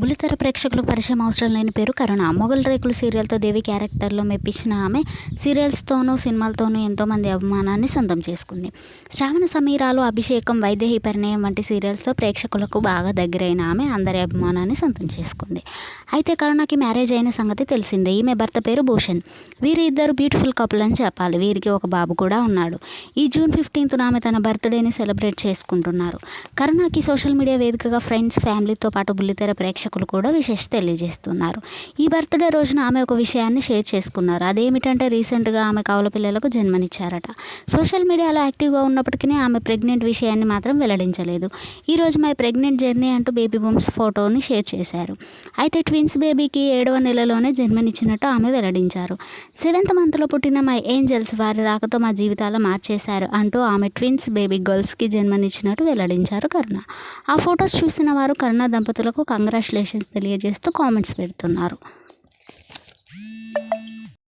బుల్లితెర ప్రేక్షకులకు పరిచయం అవసరం లేని పేరు కరుణ. మొగల్ రేకులు సీరియల్తో దేవి క్యారెక్టర్లో మెప్పించిన ఆమె సీరియల్స్తోనూ సినిమాలతోనూ ఎంతోమంది అభిమానాన్ని సొంతం చేసుకుంది. శ్రావణ సమీరాలు, అభిషేకం, వైదేహి పరిణయం వంటి సీరియల్స్తో ప్రేక్షకులకు బాగా దగ్గరైన ఆమె అందరి అభిమానాన్ని సొంతం చేసుకుంది. అయితే కరుణకి మ్యారేజ్ అయిన సంగతి తెలిసిందే. ఈమె భర్త పేరు భూషణ్. వీరి ఇద్దరు బ్యూటిఫుల్ కపుల్ అని చెప్పాలి. వీరికి ఒక బాబు కూడా ఉన్నాడు. ఈ జూన్ 15న ఆమె తన బర్త్డేని సెలబ్రేట్ చేసుకుంటున్నారు. కరుణకి సోషల్ మీడియా వేదికగా ఫ్రెండ్స్, ఫ్యామిలీతో పాటు బుల్లితెర ప్రేక్షకులు కూడా విశేష తెలియజేస్తున్నారు. ఈ బర్త్డే రోజున ఆమె ఒక విషయాన్ని షేర్ చేసుకున్నారు. అదేమిటంటే రీసెంట్గా ఆమె కవల పిల్లలకు జన్మనిచ్చారట. సోషల్ మీడియాలో యాక్టివ్గా ఉన్నప్పటికీ ఆమె ప్రెగ్నెంట్ విషయాన్ని మాత్రం వెల్లడించలేదు. ఈరోజు మై ప్రెగ్నెంట్ జర్నీ అంటూ బేబీ బూమ్స్ ఫోటోని షేర్ చేశారు. అయితే ట్విన్స్ బేబీకి 7వ నెలలోనే జన్మనిచ్చినట్టు ఆమె వెల్లడించారు. 7th మంత్లో పుట్టిన మై ఏంజల్స్ వారి రాకతో మా జీవితాలు మార్చేశారు అంటూ ఆమె ట్విన్స్ బేబీ గర్ల్స్కి జన్మనిచ్చినట్టు వెల్లడించారు కరుణ. ఆ ఫొటోస్ చూసిన వారు కరుణ దంపతులకు కంగ్రాచులేషన్స్ తెలియజేస్తూ కామెంట్స్ పెడుతున్నారు.